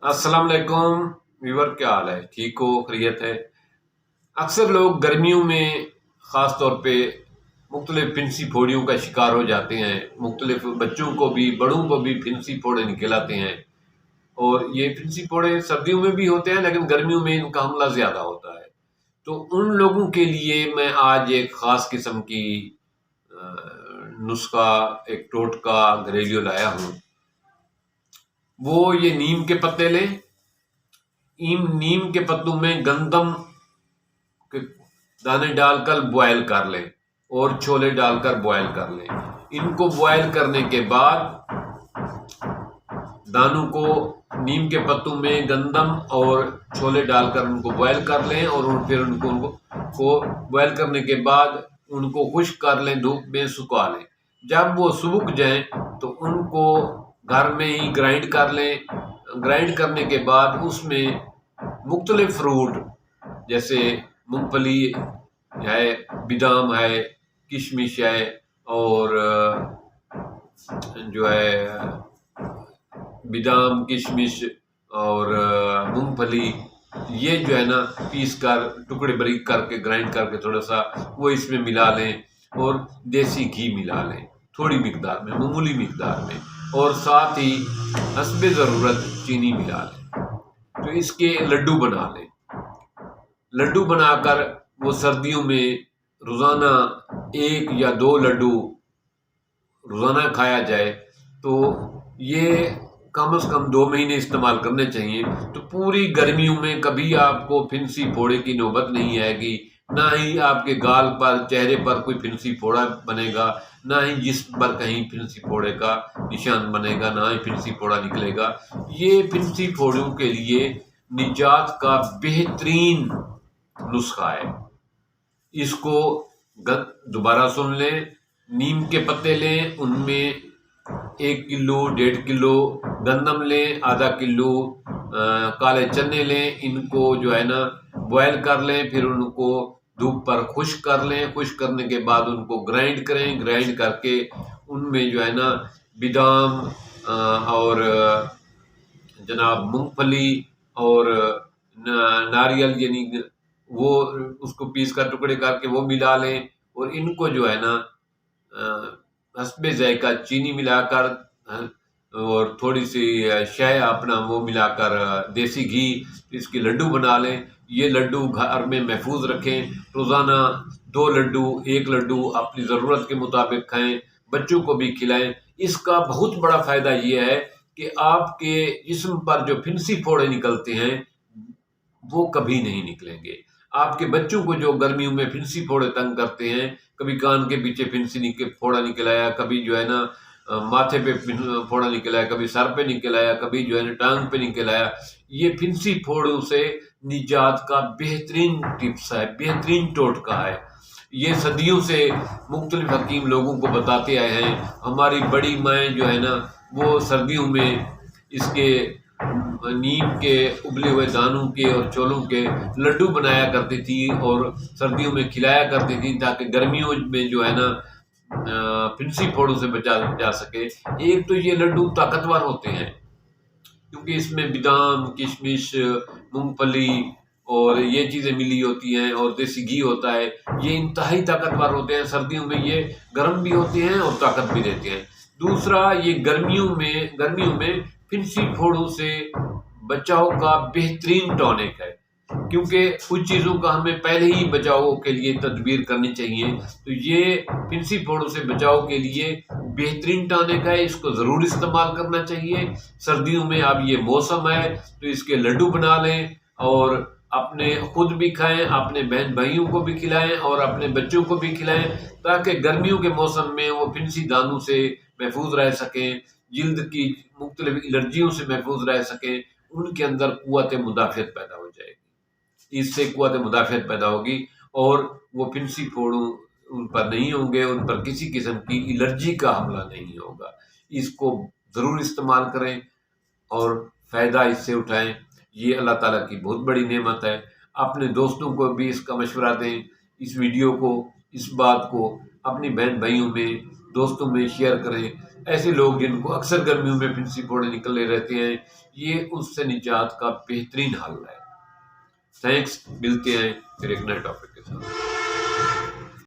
अस्सलाम वालेकुम व्यूवर, क्या हाल है? ठीक हो? खैरियत है? अक्सर लोग गर्मियों में ख़ास तौर पे मुख्तलिफ फिंसी फोड़ियों का शिकार हो जाते हैं। मुख्तलिफ बच्चों को भी, बड़ों को भी फिंसी फोड़े निकल आते हैं। और ये फिंसी फोड़े सर्दियों में भी होते हैं, लेकिन गर्मियों में इनका हमला ज़्यादा होता है। तो उन लोगों के लिए मैं आज एक ख़ास किस्म की नुस्खा, एक टोटका घरेलू लाया हूँ। वो ये नीम के पत्ते लें। नीम के पत्तों में गंदम के दाने डालकर बॉयल कर लें और छोले डालकर बॉयल कर लें। इनको बॉयल करने के बाद दानों को नीम के पत्तों में गंदम और छोले डालकर उनको बॉयल कर लें और फिर उनको बॉयल करने के बाद उनको खुश्क कर लें, धूप में सुखा लें। जब वो सूख जाएं तो उनको घर में ही ग्राइंड कर लें। ग्राइंड करने के बाद उसमें मुख्तलिफ फ्रूट जैसे मूंगफली है, बादाम है, किशमिश है और जो है बादाम, किशमिश और मूंगफली, ये जो है ना पीस कर टुकड़े बारीक करके ग्राइंड करके थोड़ा सा वो इसमें मिला लें और देसी घी मिला लें थोड़ी मिकदार में, मामूली मिकदार में, और साथ ही हस्बे ज़रूरत चीनी मिला लें। तो इसके लड्डू बना लें। लड्डू बनाकर वो सर्दियों में रोज़ाना 1 या 2 लड्डू रोज़ाना खाया जाए तो ये कम से कम 2 महीने इस्तेमाल करने चाहिए। तो पूरी गर्मियों में कभी आपको फिंसी फोड़े की नौबत नहीं आएगी, ना ही आपके गाल पर, चेहरे पर कोई फिंसी फोड़ा बनेगा, ना ही जिस्म पर कहीं फिंसी फोड़े का निशान बनेगा, ना ही फिंसी फोड़ा निकलेगा। ये फिंसी फोड़ों के लिए निजात का बेहतरीन नुस्खा है। इसको दोबारा सुन लें। नीम के पत्ते लें, उनमें 1 किलो 1.5 किलो गंदम लें, आधा किलो काले चने लें। इनको जो है ना बॉयल कर लें, फिर उनको धूप पर खुश्क कर लें। खुश्क करने के बाद उनको ग्राइंड करें। ग्राइंड करके उनमें जो है ना बादाम और जनाब मूंगफली और नारियल, यानी वो उसको पीस कर टुकड़े करके वो मिला लें। और इनको जो है ना हस्बे जायका चीनी मिलाकर और थोड़ी सी शय अपना वो मिलाकर देसी घी, इसके लड्डू बना लें। ये लड्डू घर में महफूज रखें। रोज़ाना 2 लड्डू, 1 लड्डू अपनी ज़रूरत के मुताबिक खाएं, बच्चों को भी खिलाएं। इसका बहुत बड़ा फ़ायदा ये है कि आपके जिस्म पर जो फिंसी फोड़े निकलते हैं वो कभी नहीं निकलेंगे। आपके बच्चों को जो गर्मियों में फिंसी फोड़े तंग करते हैं, कभी कान के पीछे फोड़ा निकल आया, कभी जो है ना माथे पे फोड़ा निकल आया, कभी सर पे निकल आया, कभी जो है ना टांग पे निकल आया, ये फिंसी फोड़ों से निजात का बेहतरीन टिप्स है, बेहतरीन टोटका है। ये सदियों से मुख्तलिफ हकीम लोगों को बताते आए हैं। हमारी बड़ी माएँ जो है ना वो सर्दियों में इसके नीम के उबले हुए दानों के और छोलों के लड्डू बनाया करती थी और सर्दियों में खिलाया करती थी, ताकि गर्मियों में जो है ना फिंसी फोड़ों से बचा जा सके। एक तो ये लड्डू ताकतवर होते हैं क्योंकि इसमें बादाम, किशमिश, मूंगफली और ये चीज़ें मिली होती हैं और देसी घी होता है। ये इंतहाई ताकतवर होते हैं। सर्दियों में ये गर्म भी होते हैं और ताकत भी देते हैं। दूसरा, ये गर्मियों में फिंसी फोड़ों से बचाव का बेहतरीन टॉनिक है, क्योंकि कुछ चीज़ों का हमें पहले ही बचाव के लिए तदबीर करनी चाहिए। तो ये फिंसी फोड़ों से बचाव के लिए बेहतरीन टॉनिक है, इसको ज़रूर इस्तेमाल करना चाहिए। सर्दियों में अब ये मौसम है तो इसके लड्डू बना लें और अपने खुद भी खाएं, अपने बहन भाइयों को भी खिलाएं और अपने बच्चों को भी खिलाएं, ताकि गर्मियों के मौसम में वो फिंसी दानों से महफूज रह सकें, जिल्द की मुख्तलिफ एलर्जियों से महफूज रह सकें, उनके अंदर कुव्वत मुदाफ़ियत पैदा हो जाएगी। इससे कुव्वत मुदाफ़ियत पैदा होगी और वो फिंसी फोड़ों उन पर नहीं होंगे, उन पर किसी किस्म की एलर्जी का हमला नहीं होगा। इसको ज़रूर इस्तेमाल करें और फ़ायदा इससे उठाएं। ये अल्लाह ताला की बहुत बड़ी नेमत है। अपने दोस्तों को भी इसका मशवरा दें, इस वीडियो को, इस बात को اپنی بہن بھائیوں میں، دوستوں میں شیئر کریں. ایسے لوگ جن کو اکثر گرمیوں میں پھنسی پھوڑے نکلے رہتے ہیں، یہ اس سے نجات کا بہترین حل ہے. تھینکس، ملتے ہیں پھر ایک نئے ٹاپک کے ساتھ.